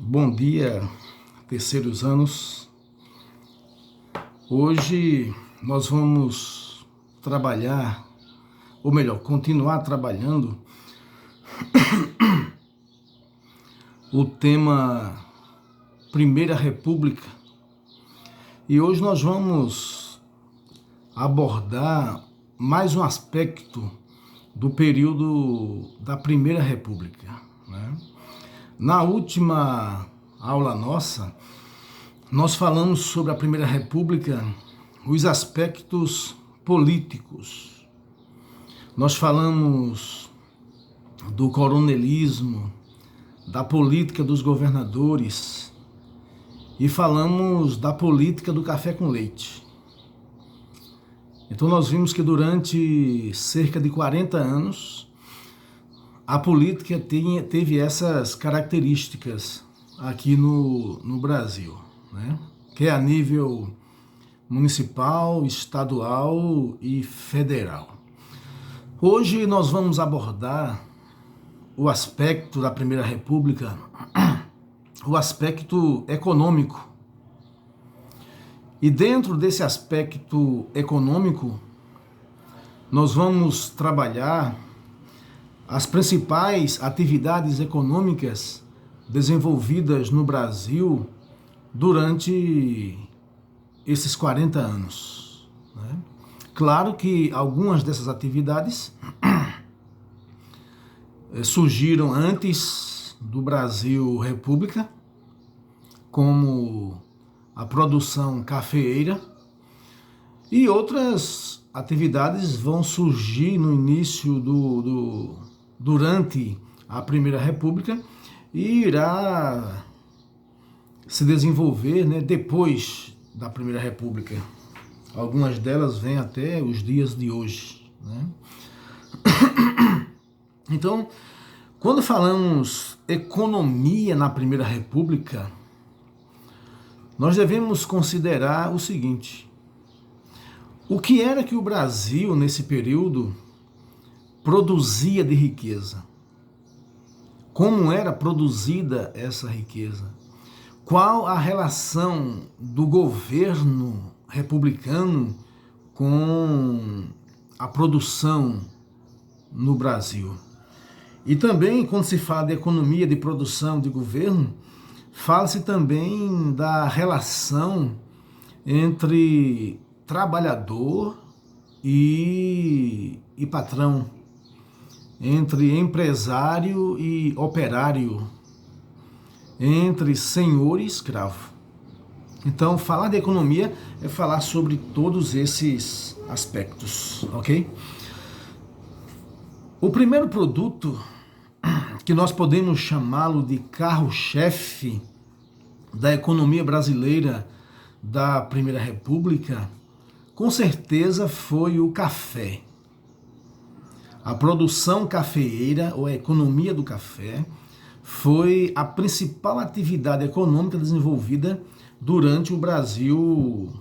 Bom dia, terceiros anos. Hoje nós vamos trabalhar, ou melhor, continuar trabalhando o tema Primeira República. E hoje nós vamos abordar mais um aspecto do período da Primeira República, né? Na última aula nossa, nós falamos sobre a Primeira República, os aspectos políticos. Nós falamos do coronelismo, da política dos governadores e falamos da política do café com leite. Então nós vimos que durante cerca de 40 anos, a política teve essas características aqui no Brasil, né? Que é a nível municipal, estadual e federal. Hoje nós vamos abordar o aspecto da Primeira República, o aspecto econômico. E dentro desse aspecto econômico, nós vamos trabalhar as principais atividades econômicas desenvolvidas no Brasil durante esses 40 anos, né? Claro que algumas dessas atividades surgiram antes do Brasil República, como a produção cafeeira, e outras atividades vão surgir no início durante a Primeira República e irá se desenvolver, né, depois da Primeira República. Algumas delas vêm até os dias de hoje, né? Então, quando falamos economia na Primeira República, nós devemos considerar o seguinte: o que era que o Brasil, nesse período, produzia de riqueza? Como era produzida essa riqueza? Qual a relação do governo republicano com a produção no Brasil? E também, quando se fala de economia, de produção, de governo, fala-se também da relação entre trabalhador e patrão, entre empresário e operário, entre senhor e escravo. Então, falar de economia é falar sobre todos esses aspectos, ok? O primeiro produto, que nós podemos chamá-lo de carro-chefe da economia brasileira da Primeira República, com certeza foi o café. A produção cafeeira, ou a economia do café, foi a principal atividade econômica desenvolvida durante o Brasil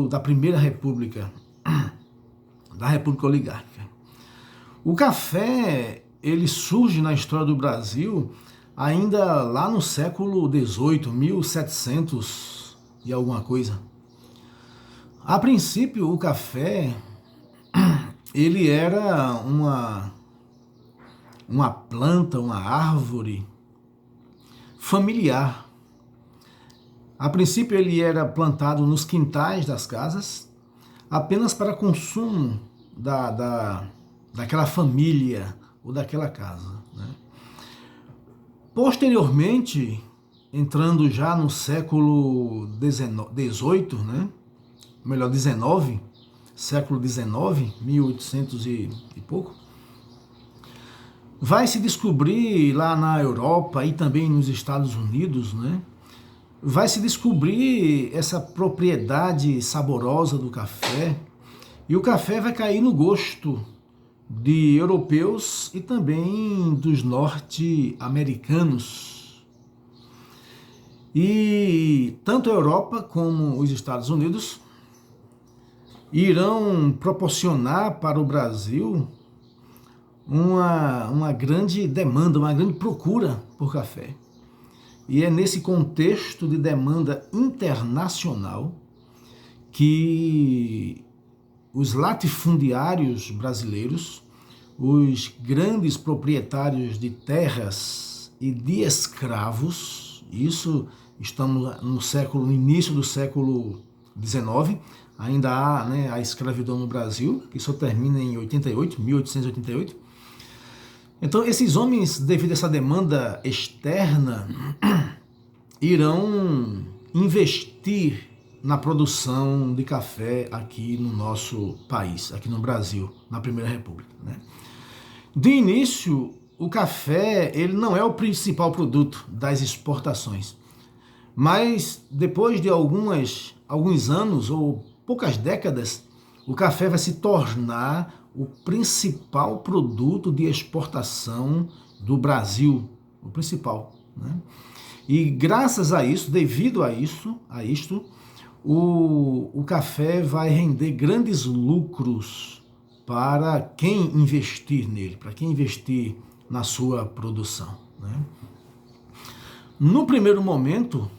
da Primeira República, da República Oligárquica. O café, ele surge na história do Brasil ainda lá no século XVIII, 1700 e alguma coisa. A princípio, o café, ele era uma planta, uma árvore familiar. A princípio, ele era plantado nos quintais das casas, apenas para consumo daquela família ou daquela casa, né? Posteriormente, entrando já no século XVIII, né? Melhor, XIX, século XIX, 1800 e pouco, vai se descobrir lá na Europa e também nos Estados Unidos, né? Vai se descobrir essa propriedade saborosa do café, e o café vai cair no gosto de europeus e também dos norte-americanos. E tanto a Europa como os Estados Unidos irão proporcionar para o Brasil uma grande demanda, uma grande procura por café. E é nesse contexto de demanda internacional que os latifundiários brasileiros, os grandes proprietários de terras e de escravos, isso estamos no início do século XIX, ainda há, né, a escravidão no Brasil, que só termina em 1888. Então, esses homens, devido a essa demanda externa, irão investir na produção de café aqui no nosso país, aqui no Brasil, na Primeira República, né? De início, o café ele não é o principal produto das exportações, mas depois de alguns anos ou poucas décadas, o café vai se tornar o principal produto de exportação do Brasil, o principal, né? E graças a isso, devido a isto, o café vai render grandes lucros para quem investir nele, para quem investir na sua produção, né? No primeiro momento,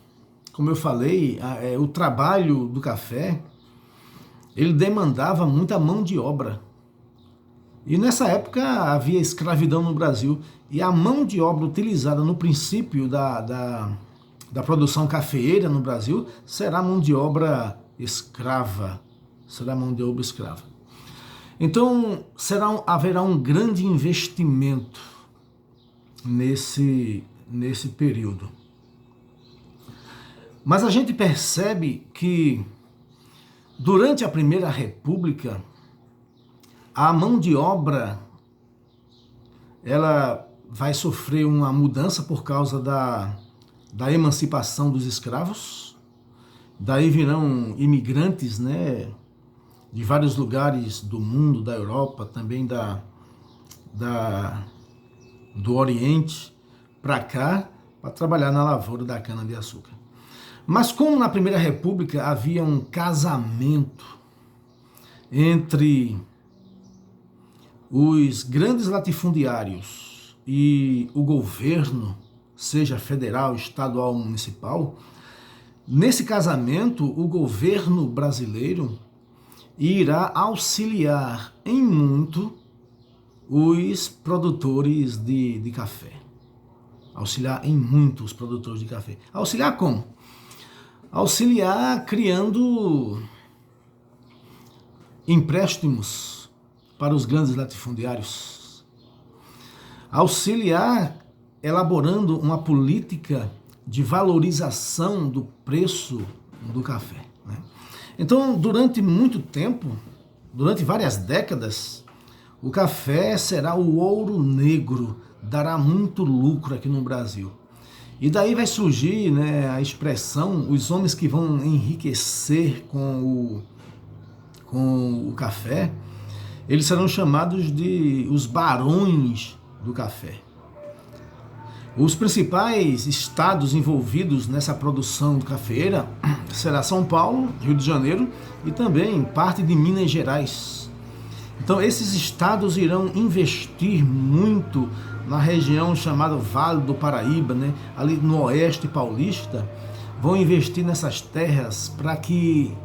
como eu falei, o trabalho do café, ele demandava muita mão de obra. E nessa época havia escravidão no Brasil, e a mão de obra utilizada no princípio da produção cafeeira no Brasil será mão de obra escrava. Então haverá um grande investimento nesse período. Mas a gente percebe que durante a Primeira República, a mão de obra ela vai sofrer uma mudança por causa da emancipação dos escravos. Daí virão imigrantes, né, de vários lugares do mundo, da Europa, também do Oriente, para cá, para trabalhar na lavoura da cana-de-açúcar. Mas como na Primeira República havia um casamento entre os grandes latifundiários e o governo, seja federal, estadual ou municipal, nesse casamento o governo brasileiro irá auxiliar em muito os produtores de café. Auxiliar em muito os produtores de café. Auxiliar como? Auxiliar criando empréstimos para os grandes latifundiários. Auxiliar elaborando uma política de valorização do preço do café, né? Então, durante muito tempo, durante várias décadas, o café será o ouro negro, dará muito lucro aqui no Brasil. E daí vai surgir, né, a expressão, os homens que vão enriquecer com o café, eles serão chamados de os barões do café. Os principais estados envolvidos nessa produção cafeeira será São Paulo, Rio de Janeiro e também parte de Minas Gerais. Então esses estados irão investir muito na região chamada Vale do Paraíba, né? Ali no oeste paulista, vão investir nessas terras para que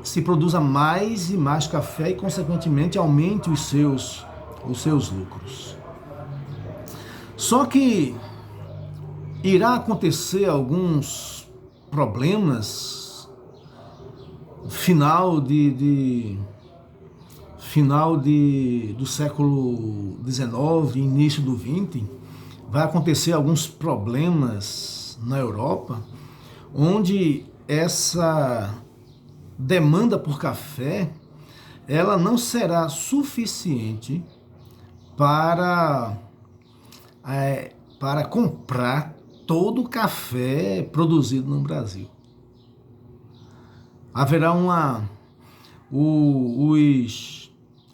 se produza mais e mais café e, consequentemente, aumente os seus lucros. Só que irá acontecer alguns problemas final do século XIX, início do XX, vai acontecer alguns problemas na Europa, onde essa demanda por café, ela não será suficiente para comprar todo o café produzido no Brasil. Haverá os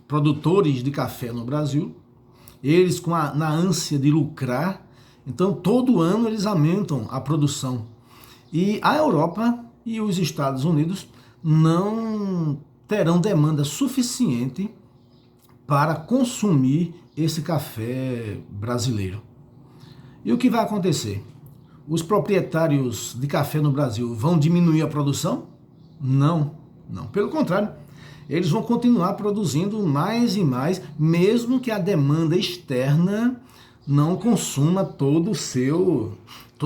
produtores de café no Brasil, eles na ânsia de lucrar, então todo ano eles aumentam a produção. E a Europa e os Estados Unidos não terão demanda suficiente para consumir esse café brasileiro. E o que vai acontecer? Os proprietários de café no Brasil vão diminuir a produção? Não, não. Pelo contrário, eles vão continuar produzindo mais e mais, mesmo que a demanda externa não consuma toda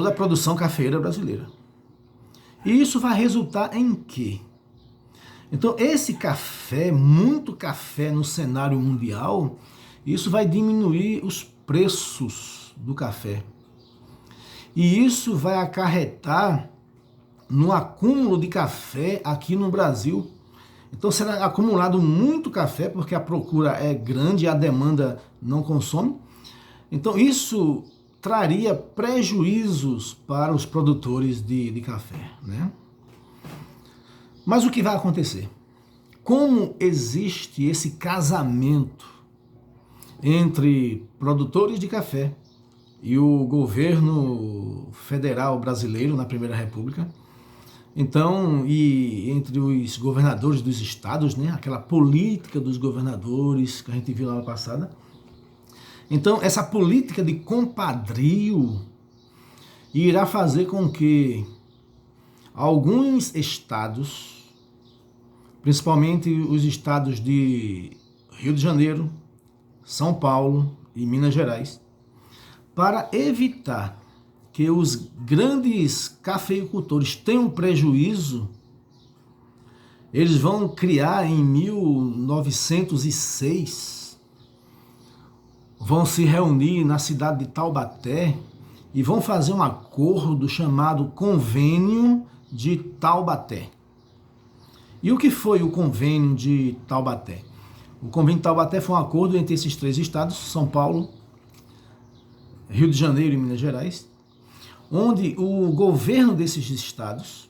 a produção cafeeira brasileira. E isso vai resultar em quê? Então, esse café, muito café no cenário mundial, isso vai diminuir os preços do café. E isso vai acarretar no acúmulo de café aqui no Brasil. Então será acumulado muito café, porque a procura é grande e a demanda não consome. Então isso traria prejuízos para os produtores de café, né? Mas o que vai acontecer? Como existe esse casamento entre produtores de café e o governo federal brasileiro na Primeira República, então, e entre os governadores dos estados, né, aquela política dos governadores que a gente viu lá na passada. Então, essa política de compadrio irá fazer com que alguns estados, principalmente os estados de Rio de Janeiro, São Paulo e Minas Gerais, para evitar que os grandes cafeicultores tenham prejuízo, eles vão criar em 1906, vão se reunir na cidade de Taubaté e vão fazer um acordo chamado Convênio de Taubaté. E o que foi o Convênio de Taubaté? O Convênio de Taubaté foi um acordo entre esses três estados, São Paulo, Rio de Janeiro e Minas Gerais, onde o governo desses estados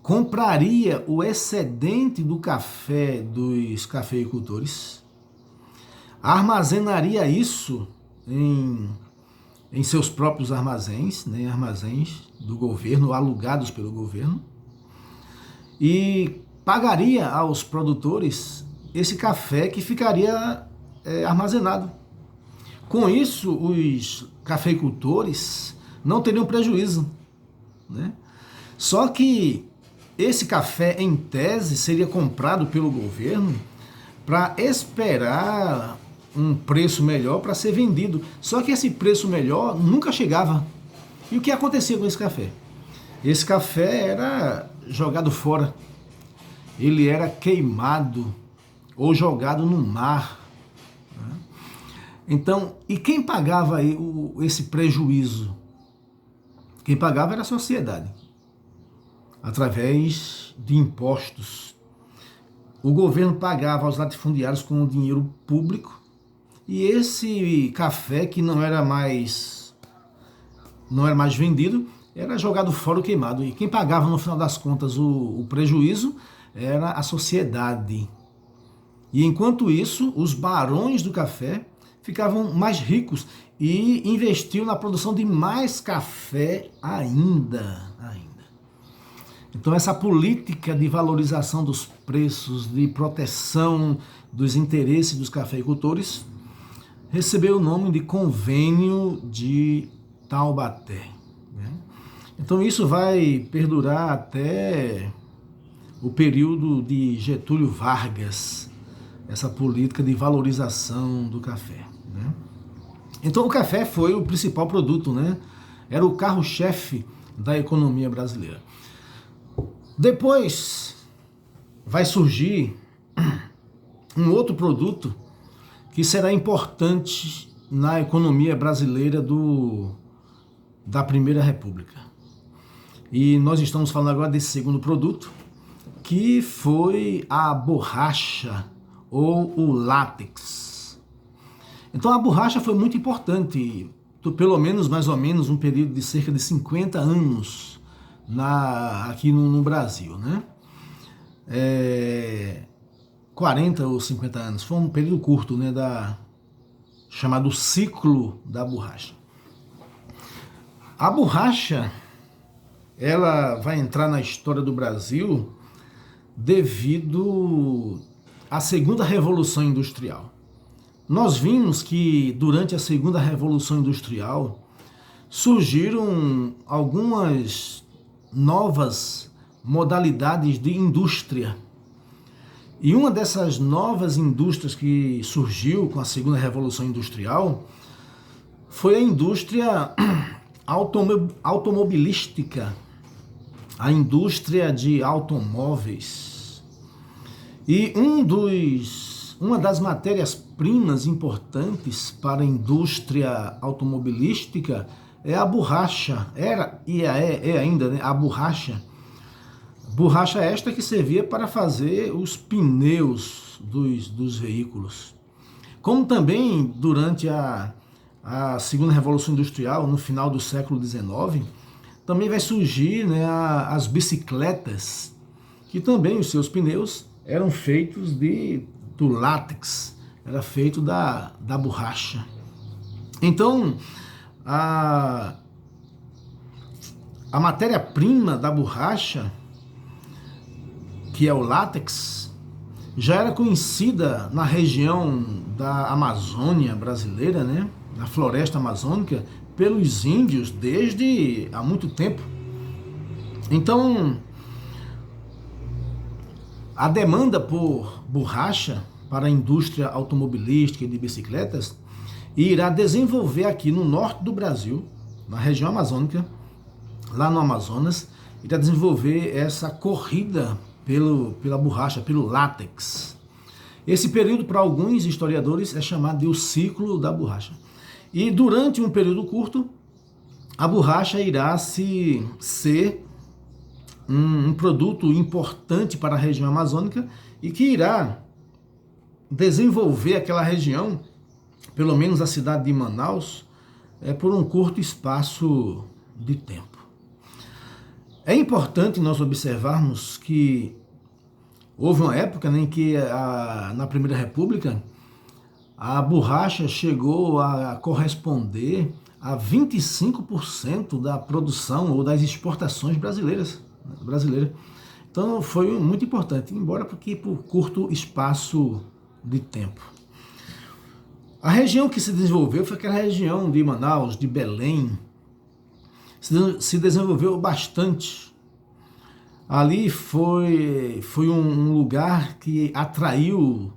compraria o excedente do café dos cafeicultores, armazenaria isso em seus próprios armazéns, né, armazéns do governo, alugados pelo governo, e pagaria aos produtores esse café que ficaria armazenado. Com isso, os cafeicultores não teriam prejuízo, né? Só que esse café, em tese, seria comprado pelo governo para esperar um preço melhor para ser vendido. Só que esse preço melhor nunca chegava. E o que acontecia com esse café? Esse café era jogado fora. Ele era queimado ou jogado no mar. Então, e quem pagava aí esse prejuízo? Quem pagava era a sociedade, através de impostos. O governo pagava aos latifundiários com o dinheiro público, e esse café que não era mais vendido, era jogado fora ou queimado. E quem pagava, no final das contas, o prejuízo era a sociedade. E enquanto isso, os barões do café ficavam mais ricos e investiam na produção de mais café ainda. Então essa política de valorização dos preços, de proteção dos interesses dos cafeicultores, recebeu o nome de Convênio de Taubaté, né? Então isso vai perdurar até o período de Getúlio Vargas, essa política de valorização do café, né? Então o café foi o principal produto, né? Era o carro-chefe da economia brasileira. Depois vai surgir um outro produto que será importante na economia brasileira da Primeira República. E nós estamos falando agora desse segundo produto, que foi a borracha ou o látex. Então a borracha foi muito importante, pelo menos, mais ou menos, um período de cerca de 50 anos aqui no Brasil, né? 40 ou 50 anos, foi um período curto, né, chamado ciclo da borracha. A borracha, ela vai entrar na história do Brasil devido à segunda revolução industrial. nós vimos que durante a segunda Revolução Industrial surgiram algumas novas modalidades de indústria. E uma dessas novas indústrias que surgiu com a segunda Revolução Industrial foi a indústria automobilística, a indústria de automóveis. E uma das matérias-primas importantes para a indústria automobilística é a borracha. Era e é ainda, né? A borracha. Borracha esta que servia para fazer os pneus dos veículos. Como também durante a segunda Revolução Industrial, no final do século XIX, também vai surgir, né, as bicicletas, que também os seus pneus eram feitos do látex, era feito da borracha. Então, a matéria-prima da borracha, que é o látex, já era conhecida na região da Amazônia brasileira, né, na floresta amazônica, pelos índios desde há muito tempo. Então, a demanda por borracha para a indústria automobilística e de bicicletas irá desenvolver aqui no norte do Brasil, na região amazônica, lá no Amazonas, irá desenvolver essa corrida pela borracha, pelo látex. Esse período, para alguns historiadores, é chamado de o ciclo da borracha. E durante um período curto, a borracha irá ser um produto importante para a região amazônica e que irá desenvolver aquela região, pelo menos a cidade de Manaus, por um curto espaço de tempo. É importante nós observarmos que houve uma época, né, em que na Primeira República a borracha chegou a corresponder a 25% da produção ou das exportações brasileiras. Então foi muito importante, embora porque por curto espaço de tempo. A região que se desenvolveu foi aquela região de Manaus, de Belém, se desenvolveu bastante. Ali foi um lugar que atraiu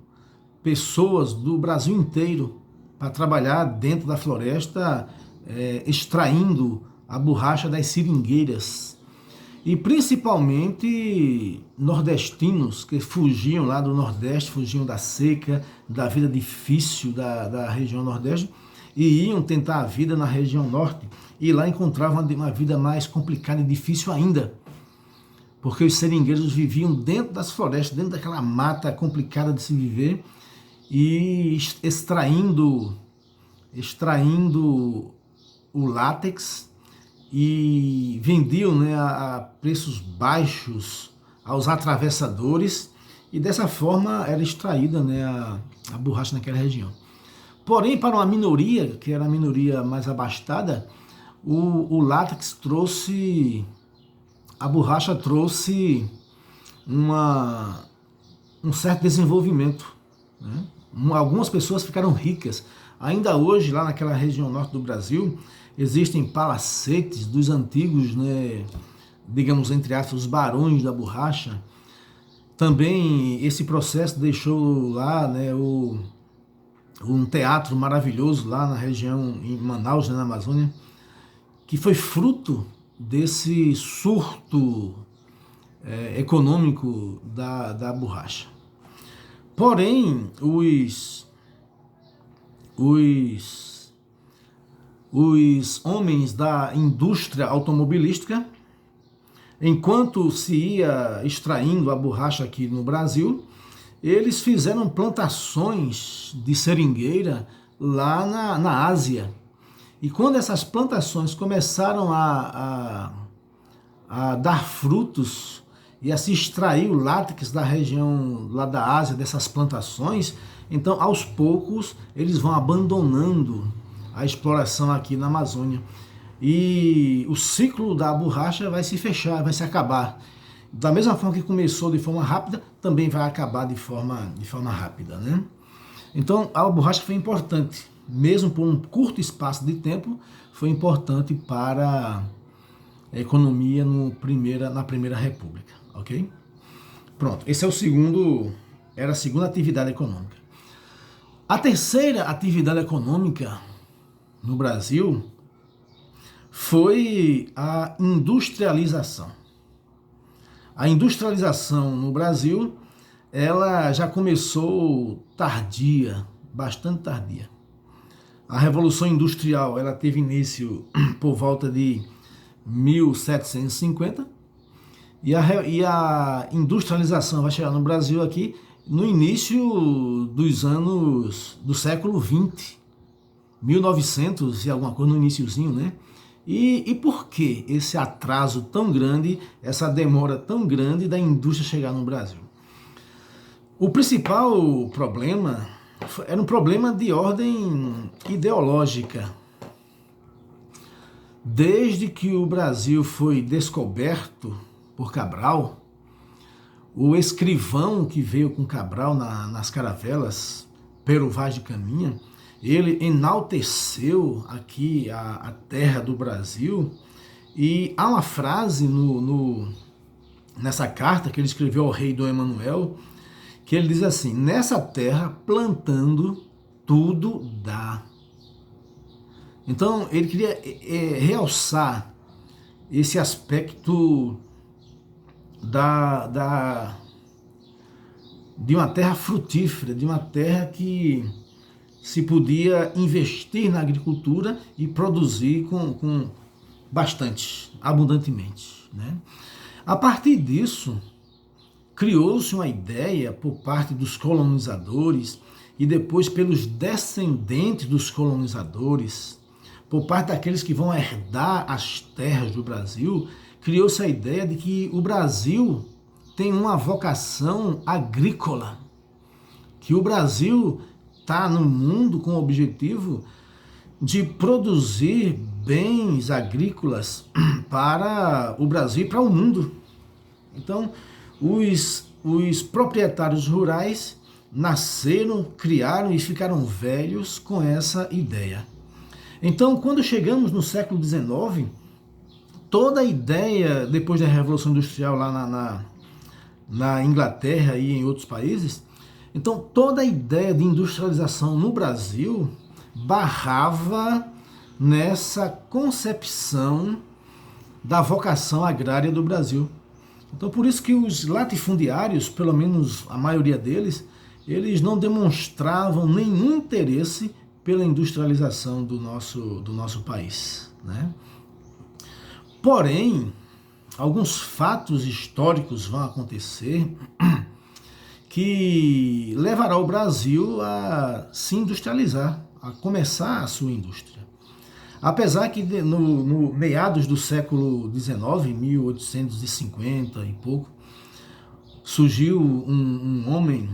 pessoas do Brasil inteiro para trabalhar dentro da floresta, extraindo a borracha das seringueiras. E principalmente nordestinos que fugiam lá do Nordeste, fugiam da seca, da vida difícil da região Nordeste e iam tentar a vida na região Norte. E lá encontravam uma vida mais complicada e difícil ainda, porque os seringueiros viviam dentro das florestas, dentro daquela mata complicada de se viver e extraindo o látex e vendiam, né, a preços baixos aos atravessadores e dessa forma era extraída, né, a borracha naquela região. Porém, para uma minoria, que era a minoria mais abastada, o látex a borracha trouxe um certo desenvolvimento, né? Algumas pessoas ficaram ricas. Ainda hoje, lá naquela região norte do Brasil, existem palacetes dos antigos, né, digamos, entre aspas, os barões da borracha. Também esse processo deixou lá, né, um teatro maravilhoso lá na região, em Manaus, né, na Amazônia, que foi fruto desse surto econômico da borracha. Porém, os homens da indústria automobilística, enquanto se ia extraindo a borracha aqui no Brasil, eles fizeram plantações de seringueira lá na Ásia. E quando essas plantações começaram a dar frutos e a se extrair o látex da região lá da Ásia, dessas plantações, então aos poucos eles vão abandonando a exploração aqui na Amazônia. E o ciclo da borracha vai se fechar, vai se acabar. Da mesma forma que começou de forma rápida, também vai acabar de forma rápida, né? Então a borracha foi importante, mesmo por um curto espaço de tempo, foi importante para a economia na Primeira República, ok? Pronto, esse é o segundo, era a segunda atividade econômica. A terceira atividade econômica no Brasil foi a industrialização. A industrialização no Brasil, ela já começou tardia, bastante tardia. A Revolução Industrial, ela teve início por volta de 1750 e a industrialização vai chegar no Brasil aqui no início dos anos do século 20, 1900 e alguma coisa, no iniciozinho, né? E por que esse atraso tão grande, essa demora tão grande da indústria chegar no Brasil? O principal problema era um problema de ordem ideológica. Desde que o Brasil foi descoberto por Cabral, o escrivão que veio com Cabral nas caravelas, Pero Vaz de Caminha, ele enalteceu aqui a terra do Brasil, e há uma frase nessa carta que ele escreveu ao rei Dom Emanuel, que ele diz assim: nessa terra plantando tudo dá. Então ele queria realçar esse aspecto de uma terra frutífera, de uma terra que se podia investir na agricultura e produzir com bastante, abundantemente, né? A partir disso, criou-se uma ideia por parte dos colonizadores e depois pelos descendentes dos colonizadores, por parte daqueles que vão herdar as terras do Brasil, criou-se a ideia de que o Brasil tem uma vocação agrícola, que o Brasil está no mundo com o objetivo de produzir bens agrícolas para o Brasil e para o mundo. Então, os proprietários rurais nasceram, criaram e ficaram velhos com essa ideia. Então, quando chegamos no século XIX, toda a ideia, depois da Revolução Industrial lá na Inglaterra e em outros países, então toda a ideia de industrialização no Brasil barrava nessa concepção da vocação agrária do Brasil. Então por isso que os latifundiários, pelo menos a maioria deles, eles não demonstravam nenhum interesse pela industrialização do nosso país, né? Porém, alguns fatos históricos vão acontecer que levará o Brasil a se industrializar, a começar a sua indústria. Apesar que no meados do século XIX, 1850 e pouco, surgiu um homem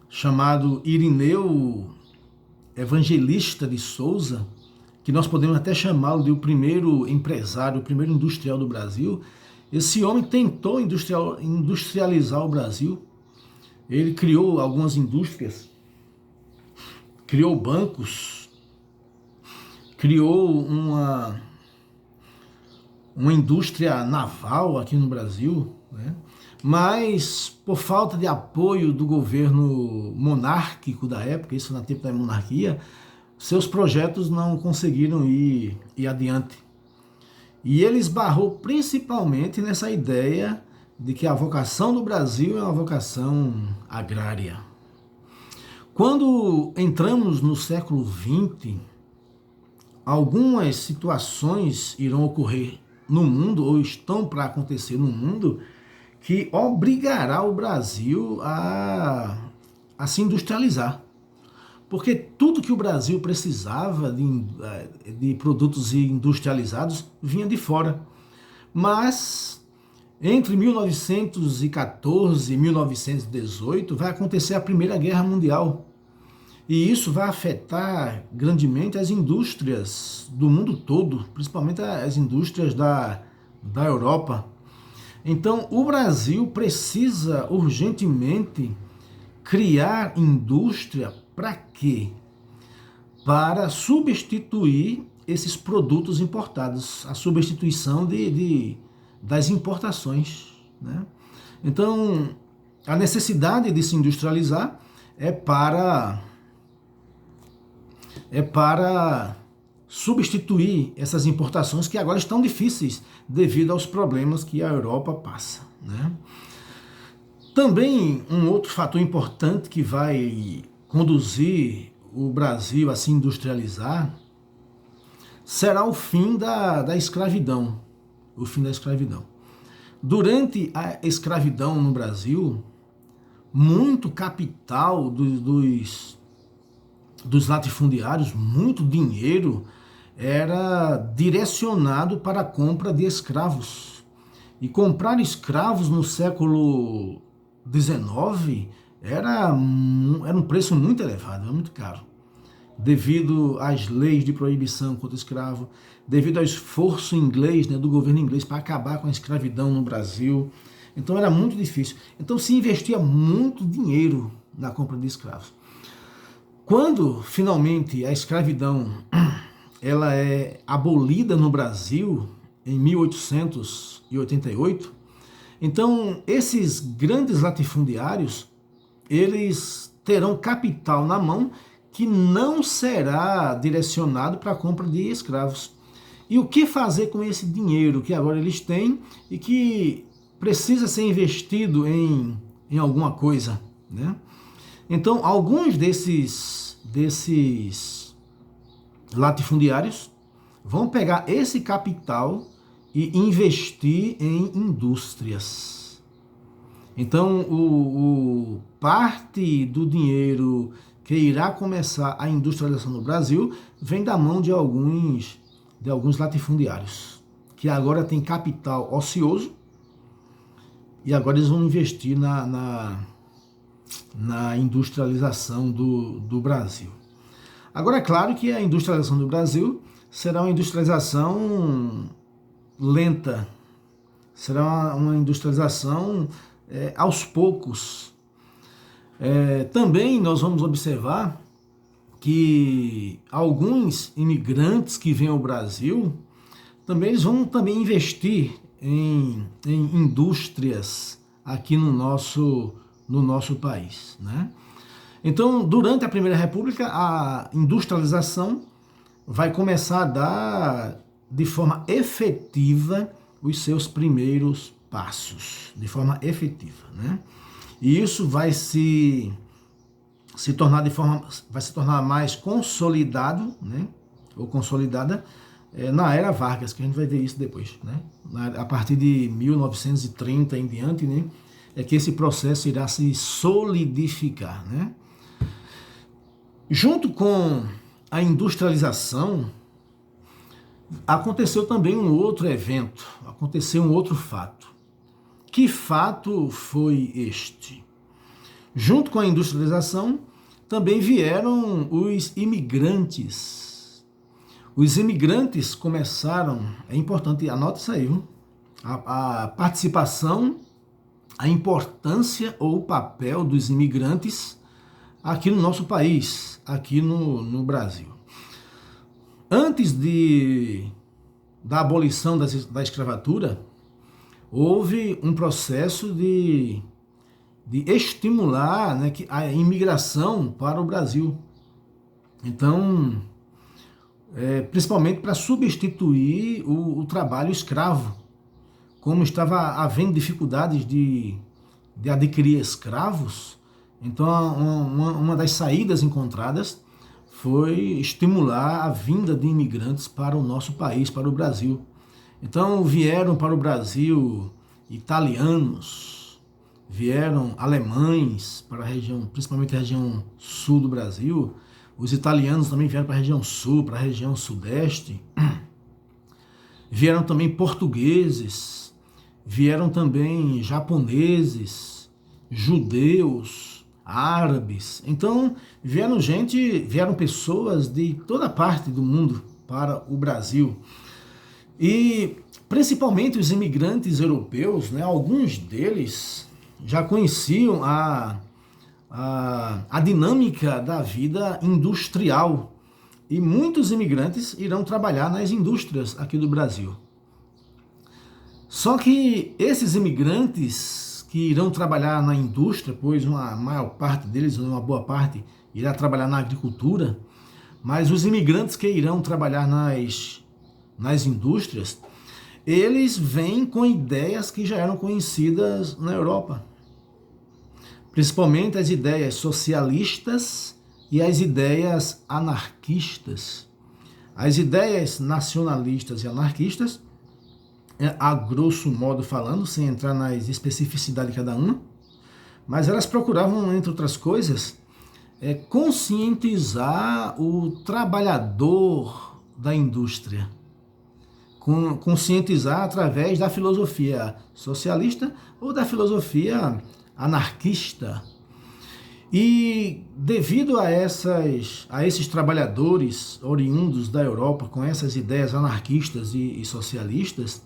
chamado Irineu Evangelista de Souza, que nós podemos até chamá-lo de o primeiro empresário, o primeiro industrial do Brasil. Esse homem tentou industrializar o Brasil. Ele criou algumas indústrias, criou bancos, criou uma indústria naval aqui no Brasil, né? Mas por falta de apoio do governo monárquico da época, isso no tempo da monarquia, seus projetos não conseguiram ir adiante. E ele esbarrou principalmente nessa ideia de que a vocação do Brasil é uma vocação agrária. Quando entramos no século XX, algumas situações irão ocorrer no mundo, ou estão para acontecer no mundo, que obrigará o Brasil a se industrializar. Porque tudo que o Brasil precisava de produtos industrializados vinha de fora. Mas entre 1914 e 1918 vai acontecer a Primeira Guerra Mundial. E isso vai afetar grandemente as indústrias do mundo todo, principalmente as indústrias da Europa. Então, o Brasil precisa urgentemente criar indústria Para quê? Para substituir esses produtos importados, a substituição das importações, né? Então, a necessidade de se industrializar é para substituir essas importações que agora estão difíceis devido aos problemas que a Europa passa, né? Também um outro fator importante que vai conduzir o Brasil a se industrializar será o fim da escravidão. O fim da escravidão. Durante a escravidão no Brasil, muito capital dos latifundiários, muito dinheiro era direcionado para a compra de escravos. E comprar escravos no século XIX era um preço muito elevado, era muito caro. Devido às leis de proibição contra o escravo, devido ao esforço inglês, né, do governo inglês para acabar com a escravidão no Brasil. Então era muito difícil. Então se investia muito dinheiro na compra de escravos. Quando finalmente a escravidão ela é abolida no Brasil em 1888, então esses grandes latifundiários eles terão capital na mão que não será direcionado para a compra de escravos. E o que fazer com esse dinheiro que agora eles têm e que precisa ser investido em alguma coisa, né? Então, alguns desses latifundiários vão pegar esse capital e investir em indústrias. Então, parte do dinheiro que irá começar a industrialização no Brasil vem da mão de alguns latifundiários, que agora têm capital ocioso e agora eles vão investir na industrialização do Brasil. Agora, é claro que a industrialização do Brasil será uma industrialização lenta, será uma industrialização aos poucos. Também nós vamos observar que alguns imigrantes que vêm ao Brasil, também eles vão também investir em indústrias aqui no nosso país, né? Então, durante a Primeira República, a industrialização vai começar a dar de forma efetiva os seus primeiros passos, de forma efetiva, né? E isso vai se tornar mais consolidado, né? Ou consolidada na era Vargas, que a gente vai ver isso depois, né? A partir de 1930 em diante, né? É que esse processo irá se solidificar, né? Junto com a industrialização, aconteceu também um outro evento, aconteceu um outro fato. Que fato foi este? Junto com a industrialização, também vieram os imigrantes. Os imigrantes começaram, é importante, anota isso aí, viu? A participação, a importância ou o papel dos imigrantes aqui no nosso país, aqui no Brasil. Antes da abolição da escravatura, houve um processo de estimular, né, a imigração para o Brasil. Então, principalmente para substituir o trabalho escravo. Como estava havendo dificuldades de adquirir escravos, então uma das saídas encontradas foi estimular a vinda de imigrantes para o nosso país, para o Brasil. Então vieram para o Brasil italianos, vieram alemães para a região, principalmente a região sul do Brasil. Os italianos também vieram para a região sul, para a região sudeste. Vieram também portugueses, vieram também japoneses, judeus, árabes. Então vieram pessoas de toda parte do mundo para o Brasil. E principalmente os imigrantes europeus, né, alguns deles já conheciam a a dinâmica da vida industrial. E muitos imigrantes irão trabalhar nas indústrias aqui do Brasil. Só que esses imigrantes que irão trabalhar na indústria, pois uma maior parte deles, uma boa parte, irá trabalhar na agricultura, mas os imigrantes que irão trabalhar nas indústrias, eles vêm com ideias que já eram conhecidas na Europa. Principalmente as ideias socialistas e as ideias anarquistas. As ideias nacionalistas e anarquistas, a grosso modo falando, sem entrar nas especificidades de cada uma, mas elas procuravam, entre outras coisas, conscientizar o trabalhador da indústria, conscientizar através da filosofia socialista ou da filosofia anarquista. E devido a esses trabalhadores oriundos da Europa com essas ideias anarquistas e socialistas,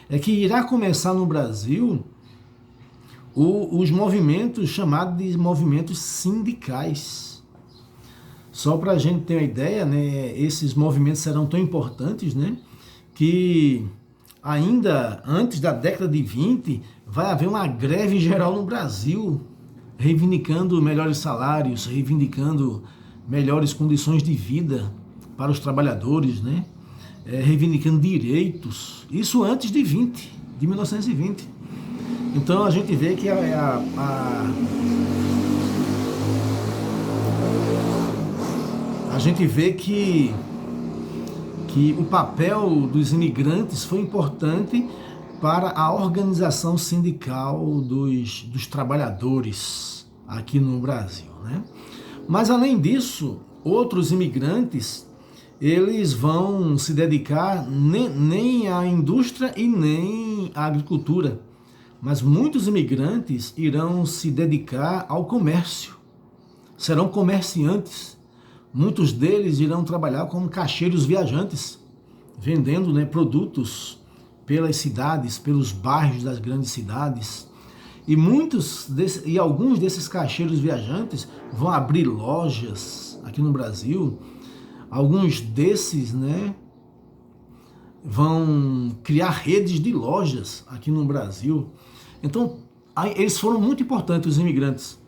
é que irá começar no Brasil os movimentos chamados de movimentos sindicais. Só para a gente ter uma ideia, né, esses movimentos serão tão importantes, né, que ainda antes da década de 20 vai haver uma greve geral no Brasil, reivindicando melhores salários, reivindicando melhores condições de vida para os trabalhadores, né, reivindicando direitos, isso antes de 1920. Então a gente vê que a gente vê que o papel dos imigrantes foi importante para a organização sindical dos trabalhadores aqui no Brasil, né? Mas além disso, outros imigrantes, eles vão se dedicar nem à indústria e nem à agricultura, mas muitos imigrantes irão se dedicar ao comércio, serão comerciantes. Muitos deles irão trabalhar como caixeiros viajantes, vendendo, né, produtos pelas cidades, pelos bairros das grandes cidades. E alguns desses caixeiros viajantes vão abrir lojas aqui no Brasil. Alguns desses, né, vão criar redes de lojas aqui no Brasil. Então, eles foram muito importantes, os imigrantes,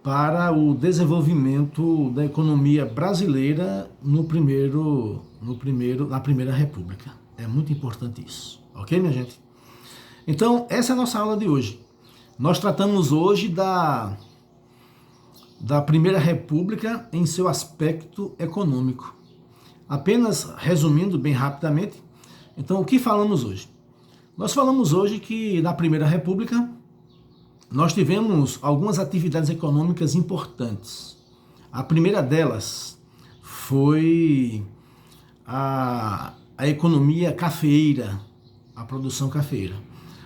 para o desenvolvimento da economia brasileira na Primeira República. É muito importante isso. Ok, minha gente? Então, essa é a nossa aula de hoje. Nós tratamos hoje da Primeira República em seu aspecto econômico. Apenas resumindo bem rapidamente, então o que falamos hoje? Nós falamos hoje que na Primeira República nós tivemos algumas atividades econômicas importantes. A primeira delas foi a economia cafeeira, a produção cafeeira.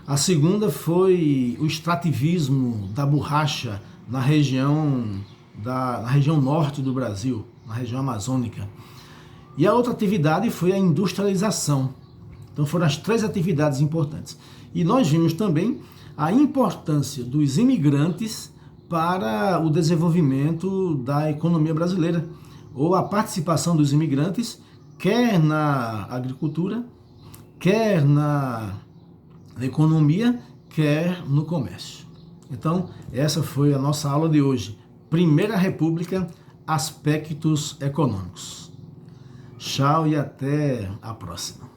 A segunda foi o extrativismo da borracha na região norte do Brasil, na região amazônica. E a outra atividade foi a industrialização. Então foram as três atividades importantes. E nós vimos também a importância dos imigrantes para o desenvolvimento da economia brasileira, ou a participação dos imigrantes, quer na agricultura, quer na economia, quer no comércio. Então, essa foi a nossa aula de hoje. Primeira República, aspectos econômicos. Tchau e até a próxima.